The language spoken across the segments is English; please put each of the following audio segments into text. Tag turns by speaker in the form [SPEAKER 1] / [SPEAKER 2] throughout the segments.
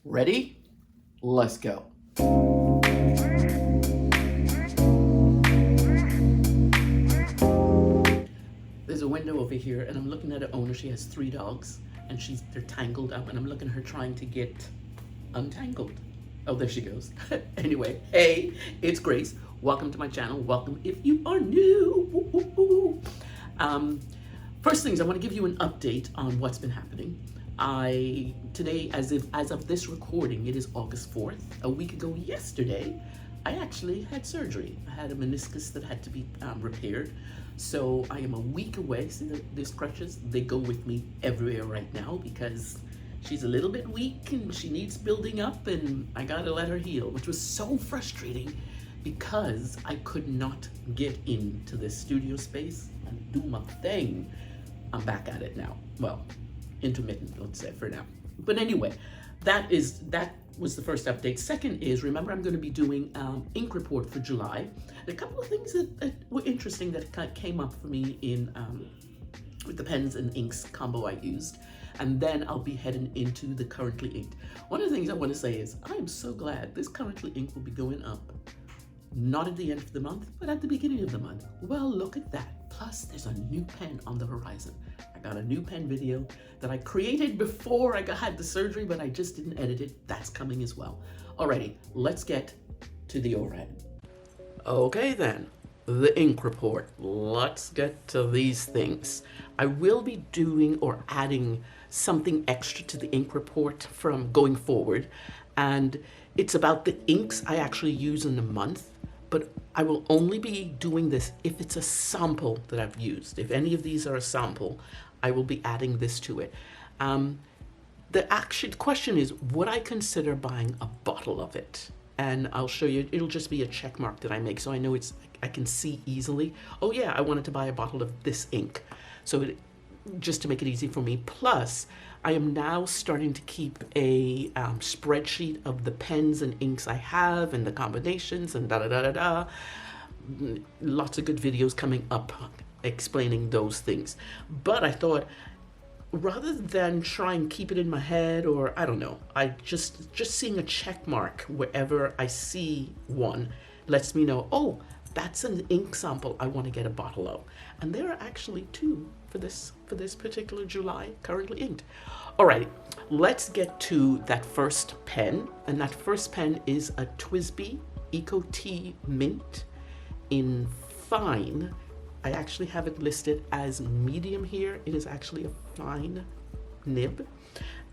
[SPEAKER 1] Ready? Let's go. There's a window over here, and I'm looking at an owner. She has 3 dogs, and they're tangled up, and I'm looking at her trying to get untangled. Oh, there she goes. Anyway, hey, it's Grace. Welcome to my channel. Welcome if you are new. Woo, woo, woo. First things, I want to give you an update on what's been happening. Today, as of this recording, it is August 4th. A week ago yesterday, I actually had surgery. I had a meniscus that had to be repaired. So I am a week away. See these crutches? They go with me everywhere right now because she's a little bit weak and she needs building up, and I gotta let her heal, which was so frustrating because I could not get into this studio space and do my thing. I'm back at it now. Well, intermittent, let's say, for now. But anyway, that was the first update. Second is, remember, I'm going to be doing ink report for July. A couple of things that were interesting that came up for me in with the pens and inks combo I used. And then I'll be heading into the currently inked. One of the things I want to say is I am so glad this currently inked will be going up. Not at the end of the month, but at the beginning of the month. Well, look at that. Plus, there's a new pen on the horizon. I got a new pen video that I created before I had the surgery, but I just didn't edit it. That's coming as well. Alrighty, let's get to the overhead. Okay then, the ink report. Let's get to these things. I will be doing or adding something extra to the ink report from going forward, and it's about the inks I actually use in a month. But I will only be doing this if it's a sample that I've used. If any of these are a sample, I will be adding this to it. The question is, would I consider buying a bottle of it? And I'll show you, it'll just be a check mark that I make, so I know I can see easily. Oh yeah, I wanted to buy a bottle of this ink. So just to make it easy for me. Plus, I am now starting to keep a spreadsheet of the pens and inks I have and the combinations and da-da-da-da-da. Lots of good videos coming up explaining those things. But I thought, rather than try and keep it in my head, or I don't know, I just seeing a check mark wherever I see one lets me know, oh, that's an ink sample I want to get a bottle of. And there are actually 2 for this particular July currently inked. All right, let's get to that first pen. And that first pen is a TWSBI Eco Tea Mint in fine. I actually have it listed as medium here. It is actually a fine nib.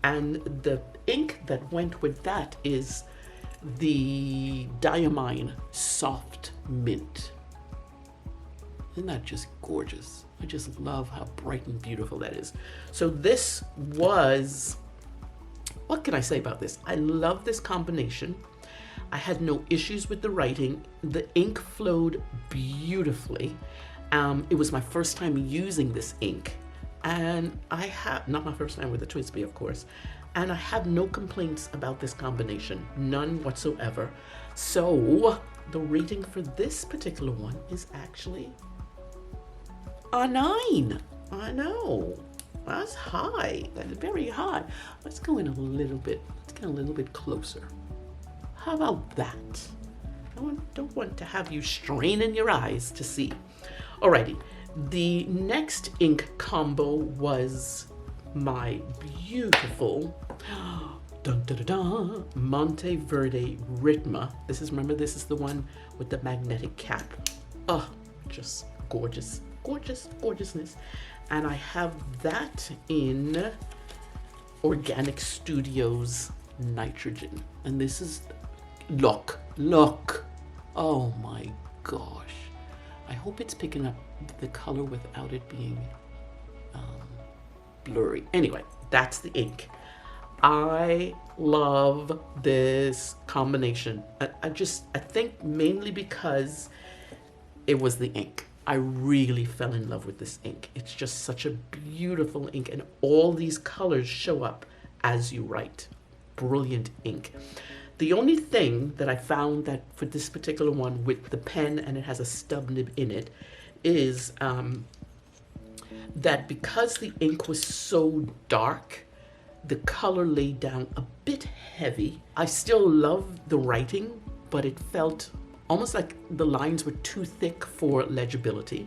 [SPEAKER 1] And the ink that went with that is the Diamine Soft Mint. Isn't that just gorgeous? I just love how bright and beautiful that is. So this was, what can I say about this? I love this combination. I had no issues with the writing. The ink flowed beautifully. It was my first time using this ink. And not my first time with the TWSBI, of course. And I have no complaints about this combination, none whatsoever. So the rating for this particular one is actually a 9. I know, that's high. That is very high. Let's go in a little bit. Let's get a little bit closer. How about that? I don't want to have you straining your eyes to see. Alrighty, the next ink combo was my beautiful dun, dun, dun, dun, Monteverde Ritma. Remember, this is the one with the magnetic cap. Oh, just gorgeous. Gorgeousness. And I have that in Organic Studios Nitrogen. And this is, look. Oh my gosh. I hope it's picking up the color without it being blurry. Anyway, that's the ink. I love this combination. I think mainly because it was the ink. I really fell in love with this ink. It's just such a beautiful ink, and all these colors show up as you write. Brilliant ink. The only thing that I found that for this particular one with the pen, and it has a stub nib in it, is that because the ink was so dark, the color laid down a bit heavy. I still love the writing, but it felt almost like the lines were too thick for legibility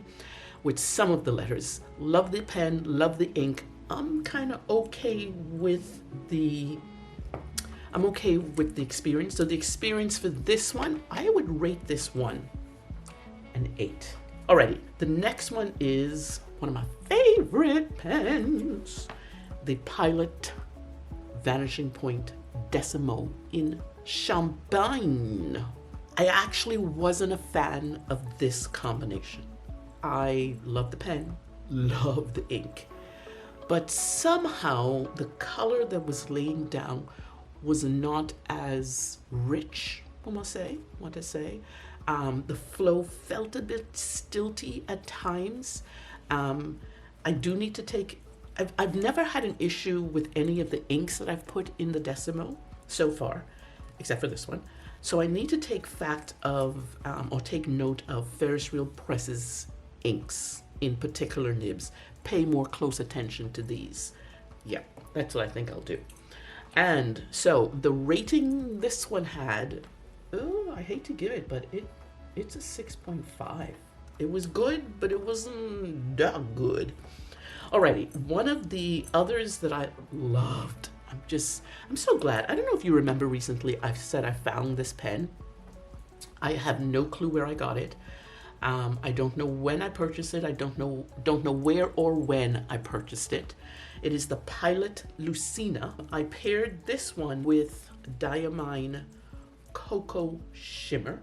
[SPEAKER 1] with some of the letters. Love the pen, love the ink. I'm kind of okay with the experience. So the experience for this one, I would rate this one an 8. Alrighty, the next one is one of my favorite pens, the Pilot Vanishing Point Decimo in Champagne. I actually wasn't a fan of this combination. I love the pen, love the ink, but somehow the color that was laying down was not as rich, I want to say. The flow felt a bit stilty at times. I do need to take, I've never had an issue with any of the inks that I've put in the Decimo so far, except for this one. So I need to take take note of Ferris Wheel Press's inks in particular nibs. Pay more close attention to these. Yeah, that's what I think I'll do. And so the rating this one had, I hate to give it, but it's a 6.5. It was good, but it wasn't that good. Alrighty, one of the others that I loved, I'm so glad. I don't know if you remember recently, I've said I found this pen. I have no clue where I got it. I don't know when I purchased it. I don't know where or when I purchased it. It is the Pilot Lucina. I paired this one with Diamine Cocoa Shimmer.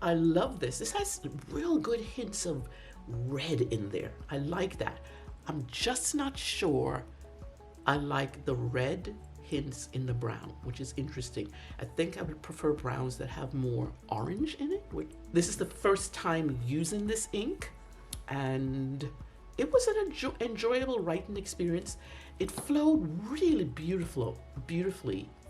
[SPEAKER 1] I love this. This has real good hints of red in there. I like that. I'm just not sure I like the red hints in the brown, which is interesting. I think I would prefer browns that have more orange in it. This is the first time using this ink, and it was an enjoyable writing experience. It flowed really beautifully.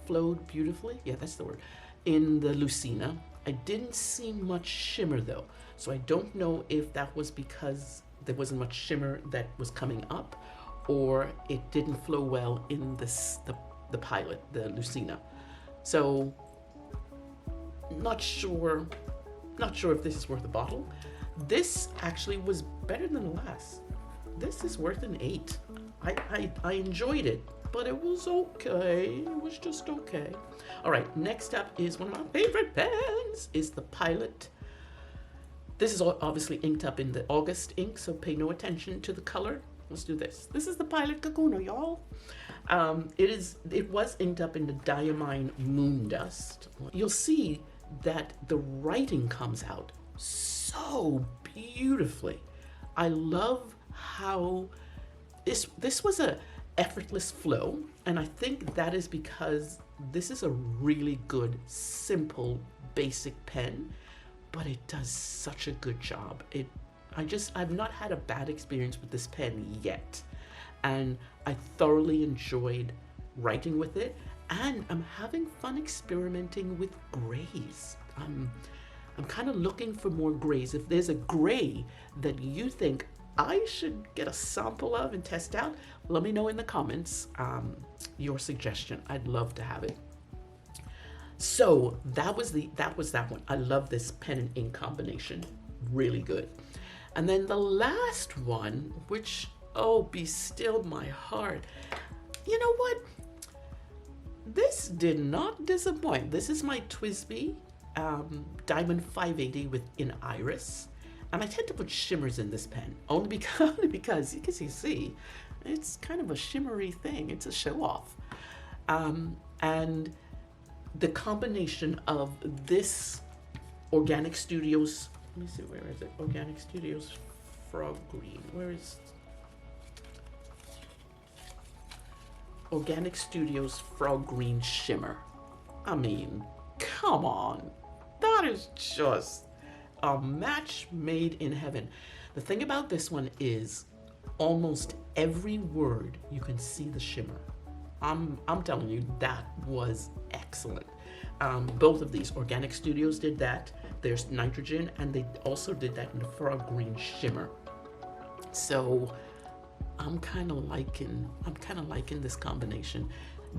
[SPEAKER 1] Flowed beautifully, yeah, that's the word, in the Lucina. I didn't see much shimmer though, so I don't know if that was because there wasn't much shimmer that was coming up, or it didn't flow well in the Pilot, the Lucina. So not sure if this is worth a bottle. This actually was better than the last. This is worth an 8. I enjoyed it, but it was okay. It was just okay. All right, next up is one of my favorite pens, is the Pilot. This is obviously inked up in the August ink, so pay no attention to the color. Let's do this. This is the Pilot Kakuno, y'all. It was inked up in the Diamine Moon Dust. You'll see that the writing comes out so beautifully. I love how this was a effortless flow, and I think that is because this is a really good, simple, basic pen, but it does such a good job. I've not had a bad experience with this pen yet, and I thoroughly enjoyed writing with it, and I'm having fun experimenting with grays. I'm kind of looking for more grays. If there's a gray that you think I should get a sample of and test out, let me know in the comments your suggestion. I'd love to have it. So that was that one. I love this pen and ink combination. Really good. And then the last one, which, oh, be still my heart. You know what? This did not disappoint. This is my TWSBI Diamond 580 in Iris. And I tend to put shimmers in this pen, only because you can see, it's kind of a shimmery thing. It's a show off. And the combination of this Organic Studios, let me see, where is it? Organic Studios Frog Green. Where is Organic Studios Frog Green Shimmer? I mean, come on. That is just a match made in heaven. The thing about this one is almost every word you can see the shimmer. I'm telling you, that was excellent. Both of these, Organic Studios did that. There's nitrogen, and they also did that in the Frog Green Shimmer. So I'm kind of liking this combination.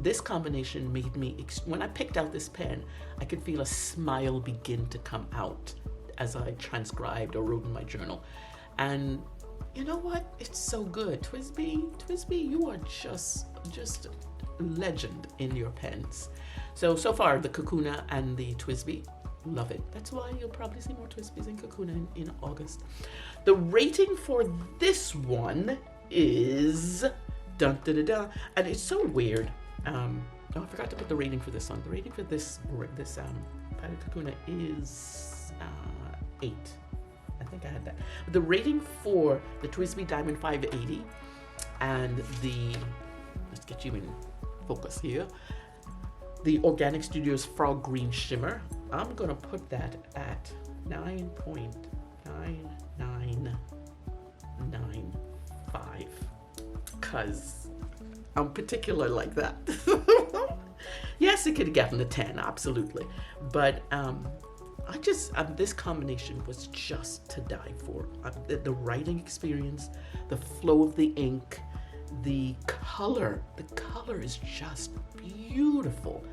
[SPEAKER 1] this combination made me, when I picked out this pen, I could feel a smile begin to come out as I transcribed or wrote in my journal. And you know what? It's so good. TWSBI, you are just legend in your pens. So far, the Kakuna and the TWSBI, love it. That's why you'll probably see more TWSBIs and Kakuna in August. The rating for this one is dun da da da, and it's so weird. Oh, I forgot to put the rating for this one. The rating for this Pilot Kakuna is 8. I think I had that. The rating for the TWSBI Diamond 580 and let's get you in focus here, the Organic Studios Frog Green Shimmer, I'm gonna put that at 9.9995 because I'm particular like that. Yes, it could have gotten a 10, absolutely, but this combination was just to die for. The writing experience, the flow of the ink, the color is just beautiful.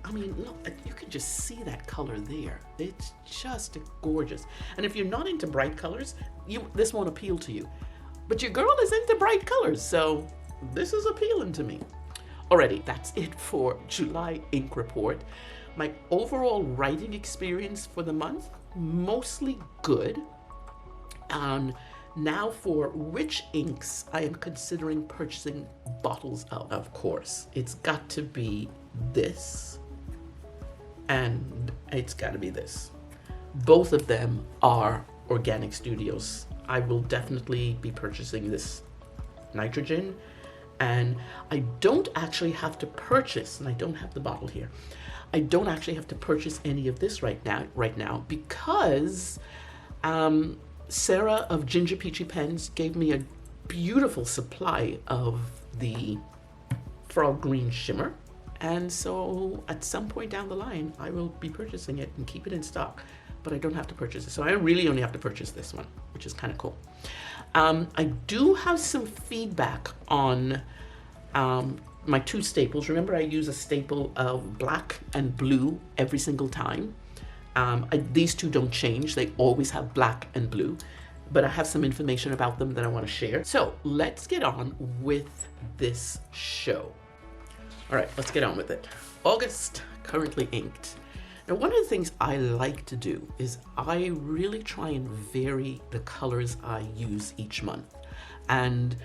[SPEAKER 1] I mean, look, you can just see that color there. It's just gorgeous. And if you're not into bright colors, this won't appeal to you. But your girl is into bright colors, so this is appealing to me. Alrighty, that's it for July ink report. My overall writing experience for the month, mostly good. Now for which inks I am considering purchasing bottles of course. It's got to be this, and it's got to be this. Both of them are Organic Studios. I will definitely be purchasing this nitrogen, and I don't actually have to purchase, and I don't have the bottle here, I don't actually have to purchase any of this right now because Sarah of Ginger Peachy Pens gave me a beautiful supply of the Frog Green Shimmer, and so at some point down the line I will be purchasing it and keep it in stock, but I don't have to purchase it, so I really only have to purchase this one, which is kind of cool. I do have some feedback on my two staples. Remember, I use a staple of black and blue every single time. These two don't change. They always have black and blue, but I have some information about them that I want to share. So let's get on with this show. All right, let's get on with it. August, currently inked. Now, one of the things I like to do is I really try and vary the colors I use each month. And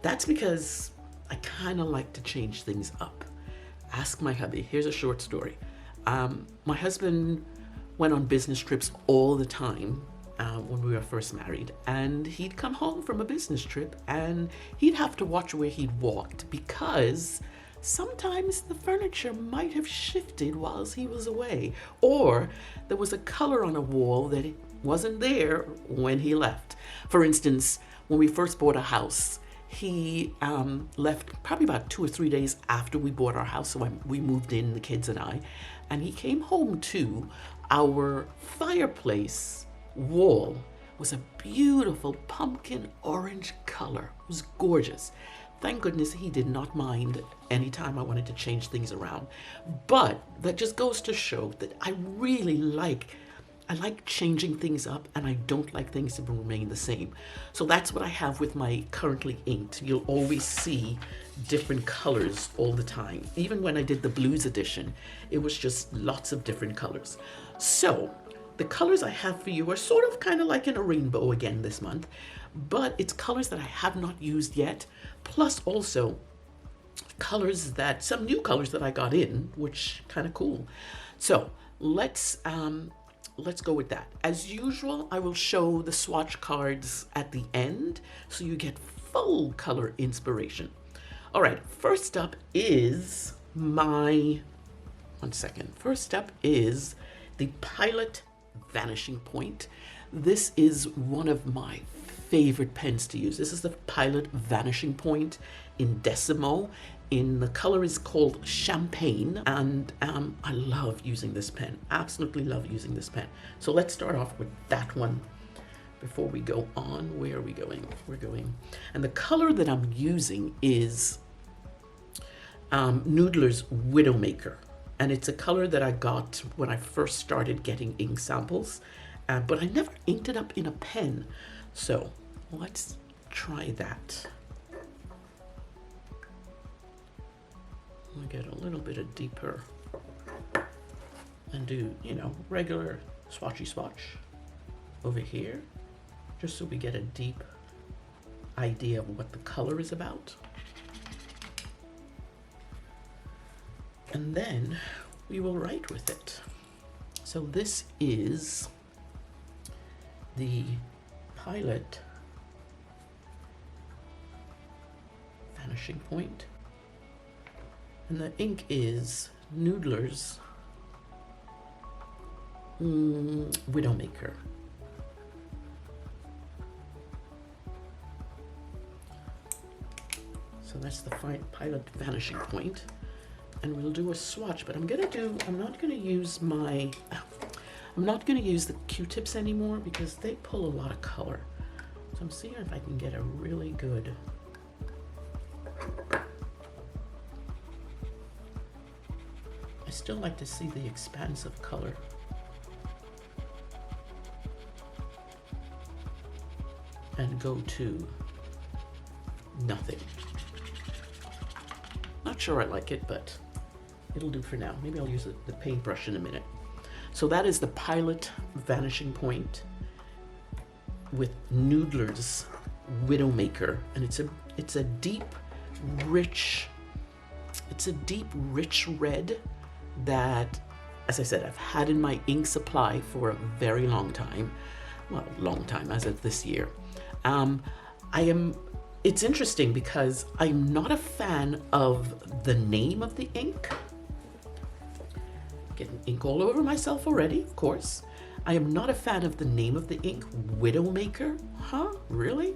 [SPEAKER 1] that's because I kind of like to change things up. Ask my hubby. Here's a short story. My husband went on business trips all the time when we were first married, and he'd come home from a business trip and he'd have to watch where he'd walked because sometimes the furniture might have shifted whilst he was away, or there was a color on a wall that wasn't there when he left. For instance, when we first bought a house, he left probably about 2 or 3 days after we bought our house, so we moved in, the kids and I, and he came home to our fireplace wall was a beautiful pumpkin orange color. It was gorgeous. Thank goodness he did not mind anytime I wanted to change things around. But that just goes to show that I really like changing things up, and I don't like things to remain the same. So that's what I have with my currently inked. You'll always see different colors all the time. Even when I did the blues edition, it was just lots of different colors. So the colors I have for you are sort of kind of like in a rainbow again this month, but it's colors that I have not used yet, plus also colors that, some new colors that I got in, which kind of cool. So let's go with that. As usual, I will show the swatch cards at the end so you get full color inspiration. All right, first up is First up is the Pilot Vanishing Point. This is one of my favorite pens to use. This is the Pilot Vanishing Point in Decimo. The color is called Champagne, and I love using this pen. Absolutely love using this pen. So let's start off with that one before we go on. Where are we going? And the color that I'm using is Noodler's Widowmaker. And it's a color that I got when I first started getting ink samples, but I never inked it up in a pen. So let's try that. I'll get a little bit of deeper and do, you know, regular swatchy swatch over here, just so we get a deep idea of what the color is about. And then we will write with it. So this is the Pilot Vanishing Point, and the ink is Noodler's Widowmaker. So that's the Pilot Vanishing Point. And we'll do a swatch, but I'm not gonna use the Q-tips anymore because they pull a lot of color. So I'm seeing if I can get a really good I still like to see the expansive color. And go to nothing. Not sure I like it, but it'll do for now. Maybe I'll use the paintbrush in a minute. So that is the Pilot Vanishing Point with Noodler's Widowmaker, and it's a deep, rich red that, as I said, I've had in my ink supply for a very long time. Well, long time as of this year. It's interesting because I'm not a fan of the name of the ink. Getting ink all over myself already, of course. I am not a fan of the name of the ink, Widowmaker. Huh? Really?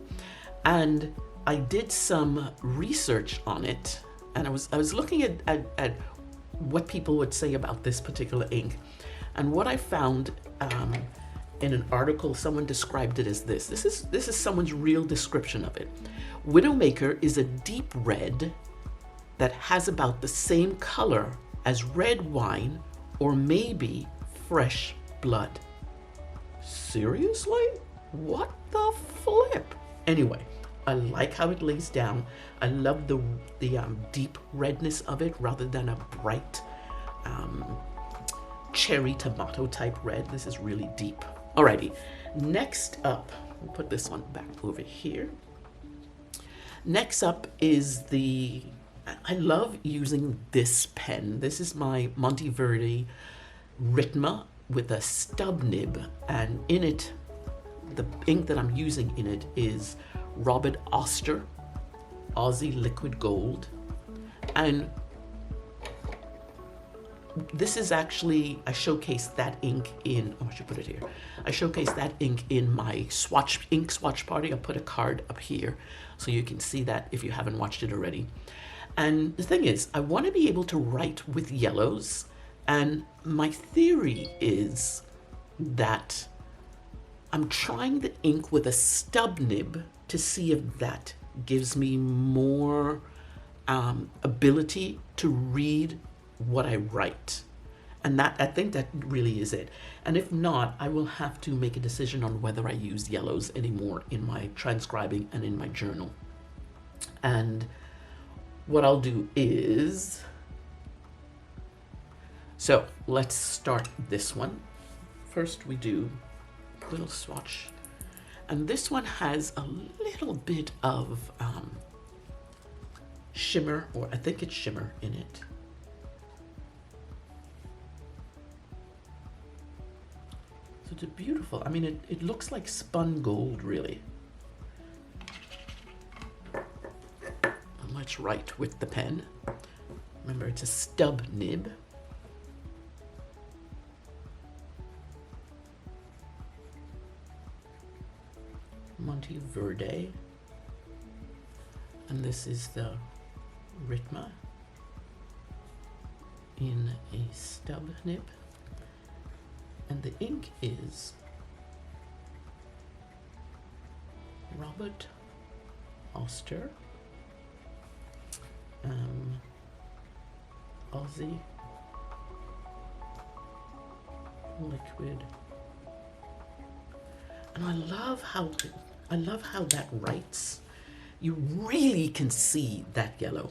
[SPEAKER 1] And I did some research on it, and I was looking at what people would say about this particular ink. And what I found in an article, someone described it as this. This is someone's real description of it. Widowmaker is a deep red that has about the same color as red wine or maybe fresh blood. Seriously? What the flip? Anyway, I like how it lays down. I love the deep redness of it rather than a bright cherry tomato type red. This is really deep. Alrighty, next up, we'll put this one back over here. Next up is I love using this pen. This is my Monteverde Ritma with a stub nib, and in it, the ink that I'm using in it is Robert Oster Aussie Liquid Gold. And this is actually, I showcased that ink in, I should put it here. I showcased that ink in my ink swatch party. I'll put a card up here so you can see that if you haven't watched it already. And the thing is, I want to be able to write with yellows, and my theory is that I'm trying the ink with a stub nib to see if that gives me more ability to read what I write. And that, I think that really is it. And if not, I will have to make a decision on whether I use yellows anymore in my transcribing and in my journal. And what I'll do is, so let's start this one. First we do a little swatch. And this one has a little bit of shimmer, or I think it's shimmer in it. So it's beautiful. I mean, it looks like spun gold, really. And let's write with the pen. Remember, it's a stub nib. Monteverde. And this is the Ritma in a stub nib. And the ink is Robert Oster Aussie liquid. And I love how that writes. You really can see that yellow.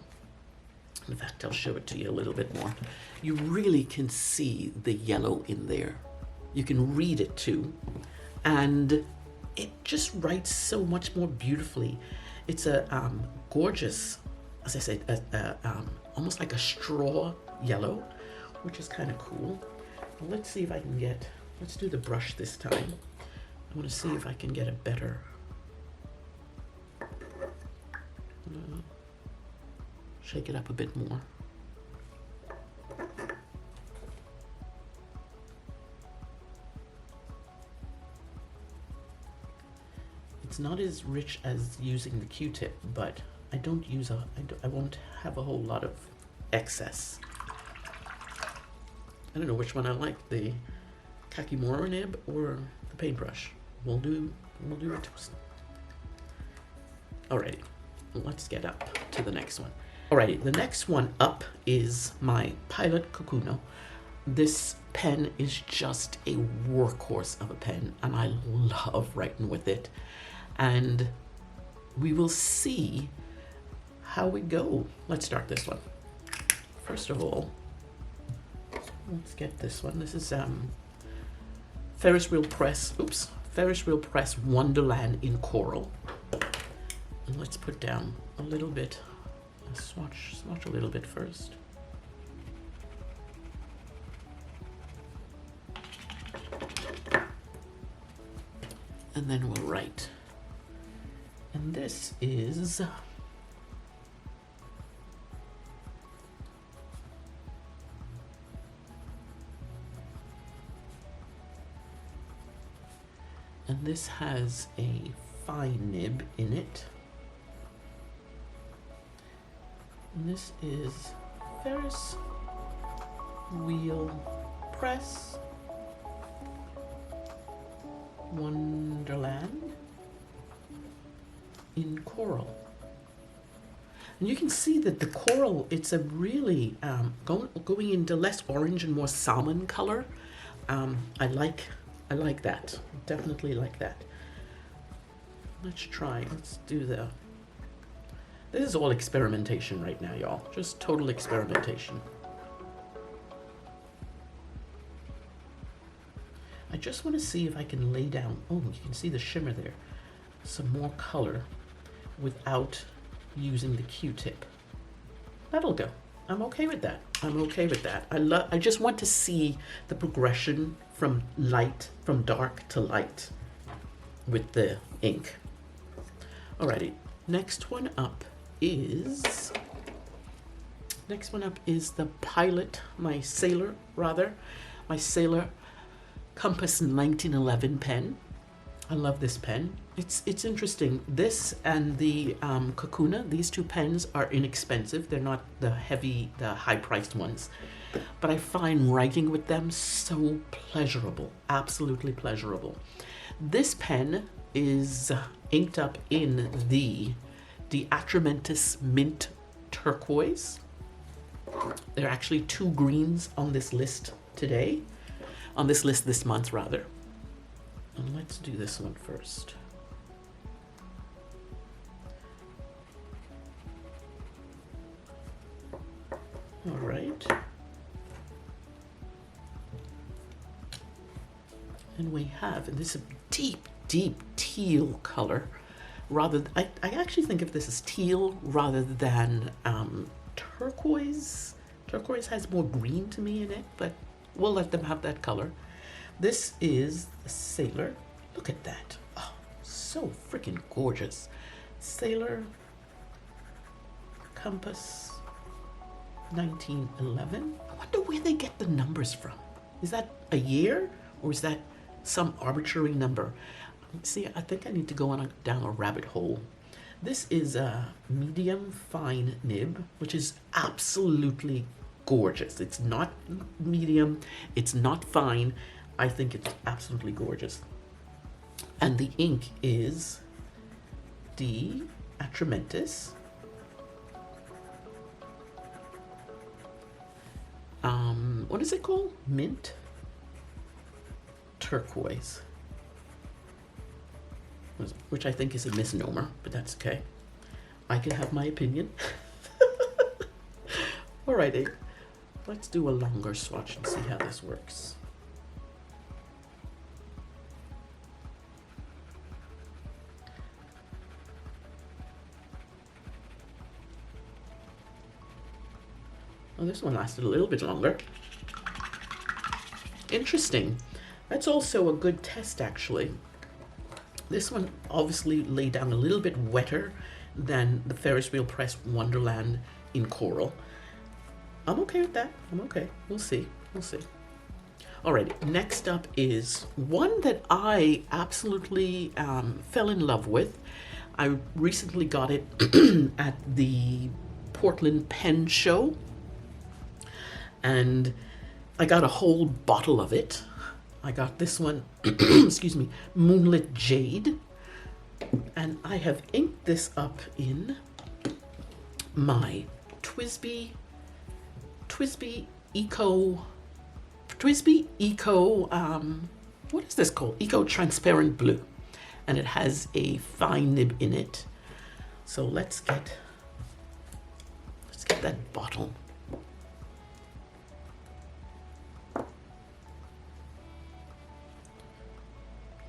[SPEAKER 1] In fact, I'll show it to you a little bit more. You really can see the yellow in there. You can read it too. And it just writes so much more beautifully. It's a gorgeous, as I said, almost like a straw yellow, which is kind of cool. Well, let's see if I can get, let's do the brush this time. I want to see if I can get a better, shake it up a bit more. It's not as rich as using the Q-tip, but I won't have a whole lot of excess. I don't know which one I like, the Kakimura nib or the paintbrush. We'll do it. Alrighty, let's get up to the next one. Alrighty, the next one up is my Pilot Kakuno. This pen is just a workhorse of a pen, and I love writing with it. And we will see how we go. Let's start this one. First of all, let's get this one. This is Ferris Wheel Press Wonderland in Coral. And let's put down a little bit, swatch a little bit first. And then we'll write. And this is this has a fine nib in it. And this is Ferris Wheel Press Wonderland in Coral. And you can see that the coral, it's a really going into less orange and more salmon color. I like that. Definitely like that. Let's do this is all experimentation right now, y'all. Just total experimentation. I just want to see if I can lay down, oh, you can see the shimmer there, some more color without using the Q-tip. That'll go. I'm okay with that. I just want to see the progression from dark to light with the ink. Alrighty, next one up is the Pilot, my Sailor Compass 1911 pen. I love this pen. It's interesting. This and the Kakuna, these two pens are inexpensive. They're not the high-priced ones. But I find writing with them so pleasurable, absolutely pleasurable. This pen is inked up in the Atramentis Mint Turquoise. There are actually 2 greens on this list today. On this list this month, rather. And let's do this one first. All right. And we have, and this is a deep, deep teal color. I actually think of this as teal rather than turquoise. Turquoise has more green to me in it, but we'll let them have that color. This is the Sailor. Look at that. Oh, so freaking gorgeous. Sailor Compass 1911. I wonder where they get the numbers from. Is that a year or is that some arbitrary number? See, I think I need to go down a rabbit hole. This is a medium fine nib, which is absolutely gorgeous. It's not medium, it's not fine. I think it's absolutely gorgeous. And the ink is D. Atramentis what is it called? Mint turquoise, which I think is a misnomer, but that's okay. I can have my opinion. Alrighty, let's do a longer swatch and see how this works. Well, this one lasted a little bit longer. Interesting. That's also a good test, actually. This one obviously laid down a little bit wetter than the Ferris Wheel Press Wonderland in Coral. I'm okay with that. I'm okay. We'll see. We'll see. Alright, next up is one that I absolutely fell in love with. I recently got it at the Portland Pen Show, and I got a whole bottle of it. I got this one, excuse me, Moonlit Jade, and I have inked this up in my Twisby Eco, what is this called? Eco Transparent Blue, and it has a fine nib in it. So let's get that bottle.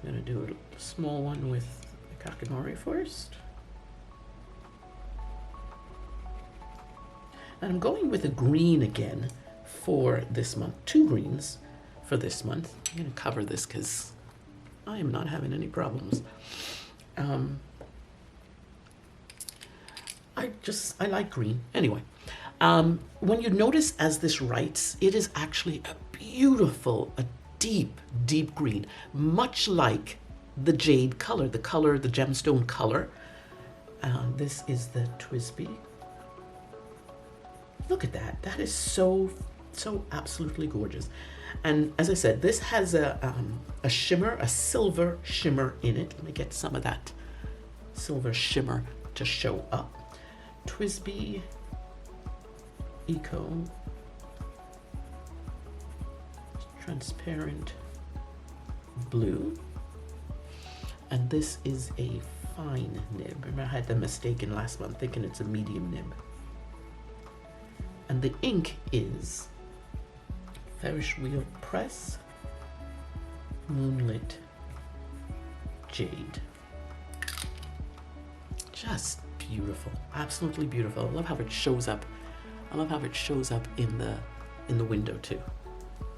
[SPEAKER 1] I'm gonna do a small one with the Kakimori first. And I'm going with a green again for this month. 2 greens for this month. I'm gonna cover this because I am not having any problems. I like green. Anyway, when you notice as this writes, it is actually a beautiful, a deep green, much like the jade color, the gemstone color. This is the Twisby. Look at that. That is so absolutely gorgeous. And as I said, this has a shimmer, a silver shimmer in it. Let me get some of that silver shimmer to show up. Twisby Eco Transparent Blue. And this is a fine nib. Remember, I had the mistake in last month thinking it's a medium nib. And the ink is Ferris Wheel Press Moonlit Jade. Just beautiful, absolutely beautiful. I love how it shows up. I love how it shows up in the window too.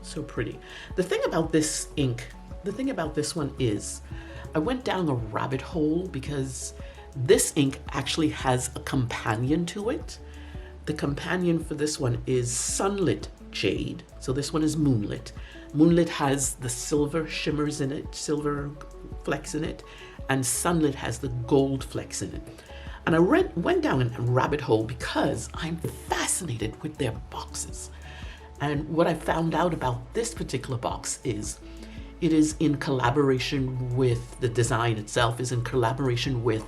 [SPEAKER 1] So pretty. The thing about this ink, the thing about this one is, I went down a rabbit hole because this ink actually has a companion to it. The companion for this one is Sunlit Jade. So this one is Moonlit. Moonlit has the silver shimmers in it, silver flecks in it, and Sunlit has the gold flecks in it. And I went down a rabbit hole because I'm fascinated with their boxes. And what I found out about this particular box is it is in collaboration with, the design itself is in collaboration with,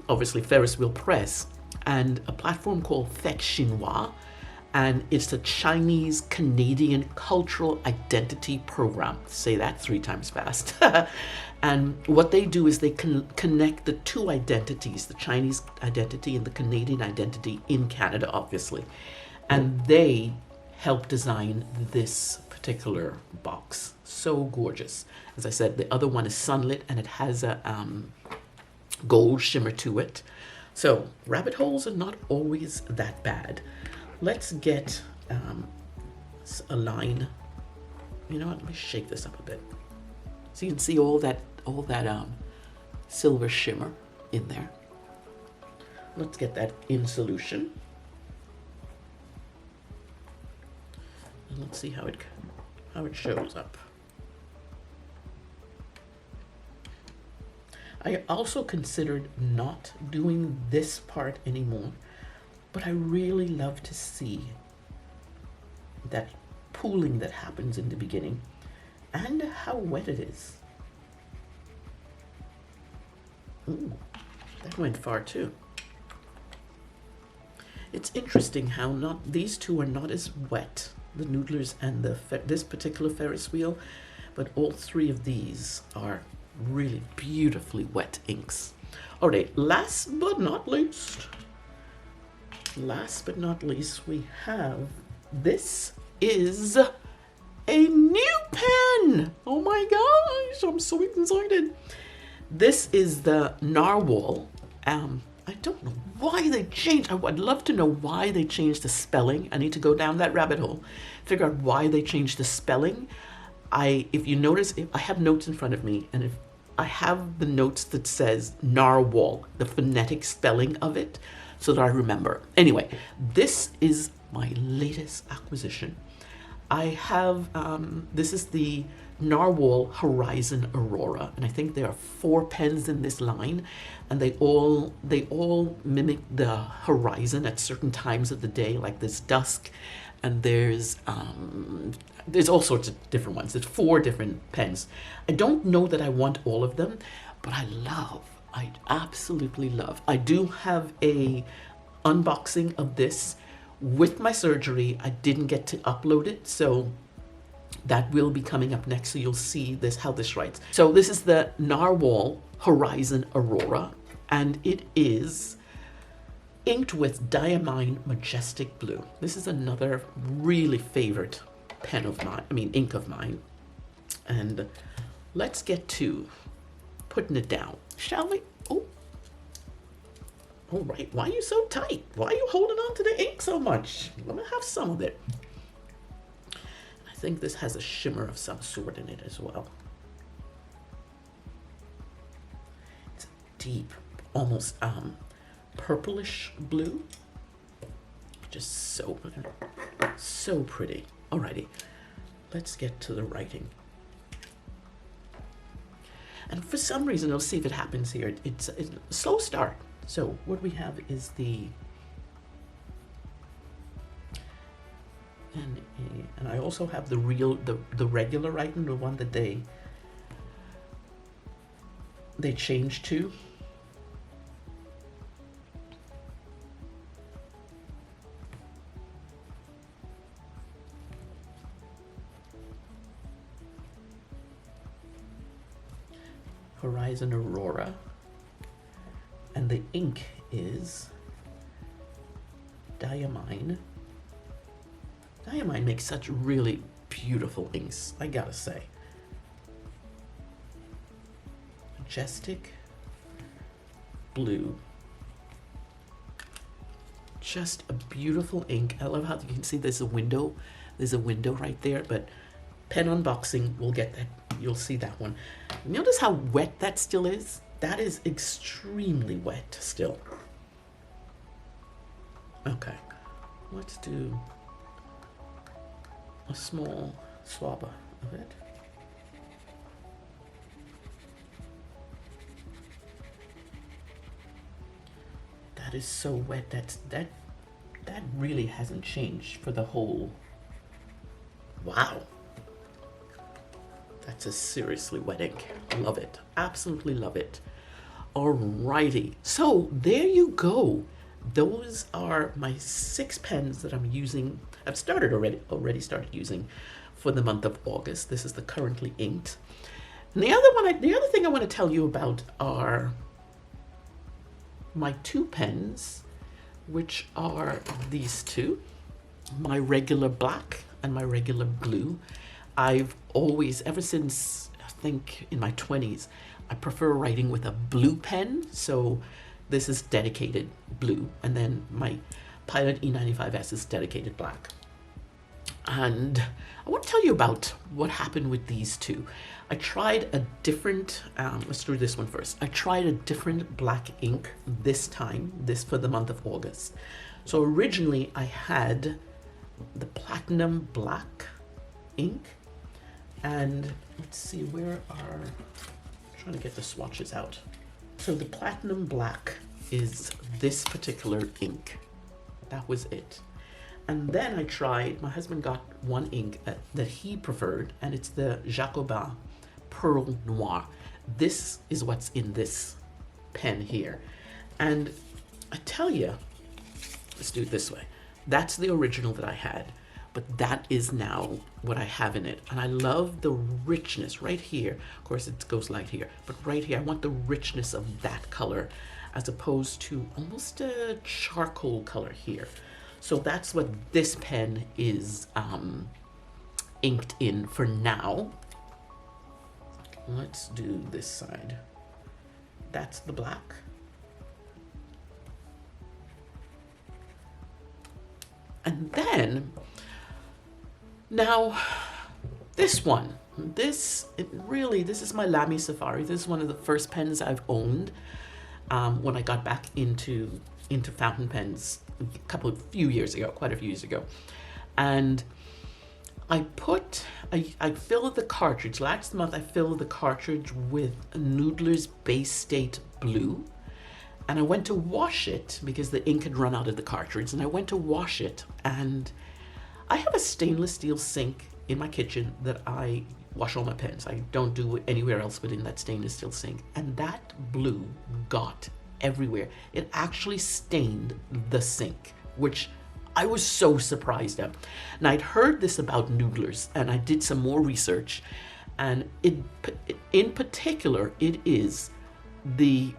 [SPEAKER 1] obviously, Ferris Wheel Press and a platform called Fête Chinois, and it's a Chinese Canadian cultural identity program. Say that 3 times fast. And what they do is they connect the 2 identities, the Chinese identity and the Canadian identity in Canada, obviously. And they help design this particular box. So gorgeous. As I said, the other one is Sunlit and it has a gold shimmer to it. So rabbit holes are not always that bad. Let's get a line. You know what? Let me shake this up a bit, so you can see all that silver shimmer in there. Let's get that in solution, and let's see how it shows up. I also considered not doing this part anymore, but I really love to see that pooling that happens in the beginning and how wet it is. Ooh, that went far too. It's interesting how these 2 are not as wet the Noodlers and this particular Ferris wheel, but all three of these are really beautifully wet inks. All right, last but not least, we have, this is a new pen. Oh my gosh, I'm so excited. This is the Narwhal. I don't know why they changed. I'd love to know why they changed the spelling. I need to go down that rabbit hole, figure out why they changed the spelling. If you notice, I have notes in front of me, and if I have the notes that says Narwhal, the phonetic spelling of it, so that I remember. Anyway, this is my latest acquisition. I have, this is the Narwhal Horizon Aurora, and I think there are 4 pens in this line, and they all mimic the horizon at certain times of the day, like there's dusk, and there's all sorts of different ones. There's 4 different pens. I don't know that I want all of them, but I absolutely love. I do have a unboxing of this with my surgery. I didn't get to upload it, so that will be coming up next, so you'll see this, how this writes. So this is the Narwhal Horizon Aurora, and it is inked with Diamine Majestic Blue. This is another really favorite pen of mine, ink of mine. And let's get to putting it down, shall we? Oh, all right, why are you so tight? Why are you holding on to the ink so much? Let me have some of it. I think this has a shimmer of some sort in it as well. It's a deep, almost purplish blue. Just so pretty. Alrighty, let's get to the writing. And for some reason, I'll see if it happens here. It's a slow start. So what we have is the and I also have the regular writing, the one that they changed to. Horizon Aurora, and the ink is Diamine. Diamine makes such really beautiful inks, I gotta say. Majestic Blue. Just a beautiful ink. I love how you can see there's a window right there, but pen unboxing, we'll get that. You'll see that one. Notice how wet that still is? That is extremely wet still. Okay, let's do a small swab of it. That is so wet. That really hasn't changed for the whole. Wow. That's a seriously wet ink. Love it. Absolutely love it. Alrighty. So there you go. Those are my 6 pens that I'm using. I've already started using for the month of August. This is the currently inked. And the other thing I want to tell you about are my 2 pens, which are these 2, my regular black and my regular blue. I've always, ever since I think in my 20s, I prefer writing with a blue pen. So this is dedicated blue, and then my Pilot E95S is dedicated black. And I want to tell you about what happened with these 2. I tried a different, let's do this one first. I tried a different black ink this time, for the month of August. So originally I had the platinum black ink, and let's see, I'm trying to get the swatches out. So the platinum black is this particular ink. That was it. And then I tried, my husband got one ink that he preferred, and it's the Jacobin Pearl Noir. This is what's in this pen here. And I tell you, let's do it this way. That's the original that I had. but that is now what I have in it. And I love the richness right here. Of course, it goes light here, but right here, I want the richness of that color as opposed to almost a charcoal color here. So that's what this pen is inked in for now. Let's do this side. That's the black. And then, now, this one. This is my Lamy Safari. This is one of the first pens I've owned when I got back into fountain pens quite a few years ago. And I filled the cartridge, last month I filled the cartridge with Noodler's Bay State Blue. And I went to wash it because the ink had run out of the cartridge, and I went to wash it, and I have a stainless steel sink in my kitchen that I wash all my pens. I don't do it anywhere else but in that stainless steel sink. And that blue got everywhere. It actually stained the sink, which I was so surprised at. And I'd heard this about Noodlers, and I did some more research, and in particular, it is the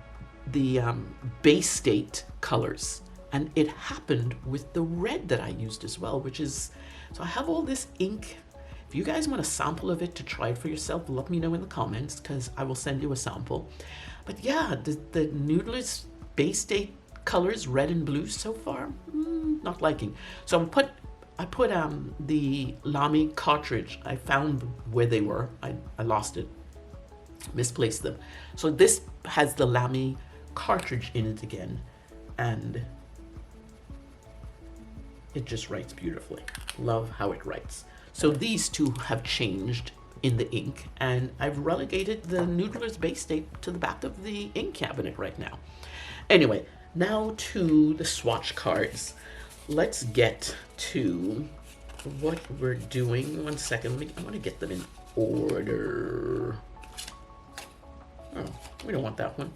[SPEAKER 1] Bay State colors, and it happened with the red that I used as well, which is, so I have all this ink. If you guys want a sample of it to try it for yourself, let me know in the comments, because I will send you a sample. But yeah, the Noodler's Bay State colors, red and blue, so far, not liking. So I put the Lamy cartridge. I found where they were. I lost it, misplaced them. So this has the Lamy cartridge in it again, and it just writes beautifully. Love how it writes. So these two have changed in the ink, and I've relegated the Noodler's Bay State to the back of the ink cabinet right now. Anyway, now to the swatch cards. Let's get to what we're doing. 1 second, I want to get them in order. Oh, we don't want that one.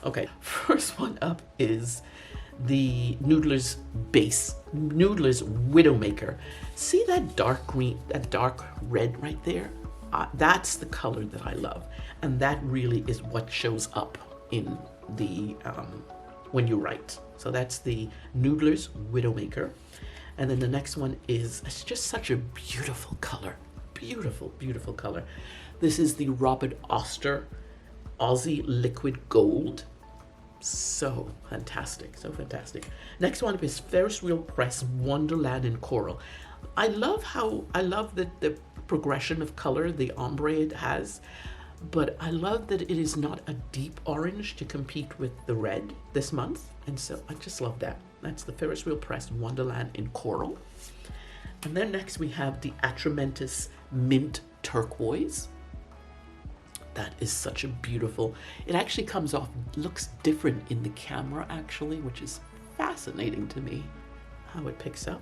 [SPEAKER 1] Okay, first one up is the Noodler's Widowmaker. See that dark green, that dark red right there? That's the color that I love. And that really is what shows up in the, when you write. So that's the Noodler's Widowmaker. And then the next one is, it's just such a beautiful color. Beautiful, beautiful color. This is the Robert Oster Aussie Liquid Gold. So fantastic, so fantastic. Next one is Ferris Wheel Press Wonderland in Coral. I love the progression of color, the ombre it has, but I love that it is not a deep orange to compete with the red this month. And so I just love that. That's the Ferris Wheel Press Wonderland in Coral. And then next we have the Atramentus Mint Turquoise. That is such a beautiful, it actually comes off, looks different in the camera actually, which is fascinating to me, how it picks up.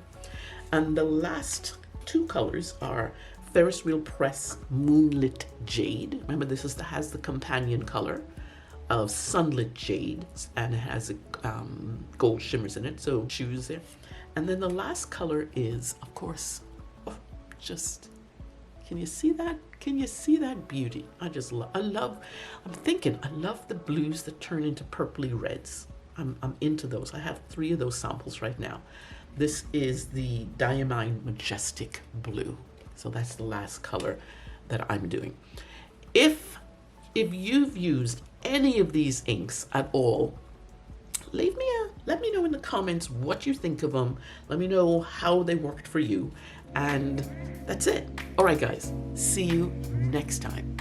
[SPEAKER 1] And the last two colors are Ferris Wheel Press Moonlit Jade. Remember, this has the companion color of Sunlit Jade, and it has a, gold shimmers in it, so choose there. And then the last color is, of course, just, can you see that? Can you see that beauty? I love the blues that turn into purpley reds. I'm into those. I have 3 of those samples right now. This is the Diamine Majestic Blue. So that's the last color that I'm doing. If you've used any of these inks at all, let me know in the comments what you think of them. Let me know how they worked for you. And that's it. All right, guys, see you next time.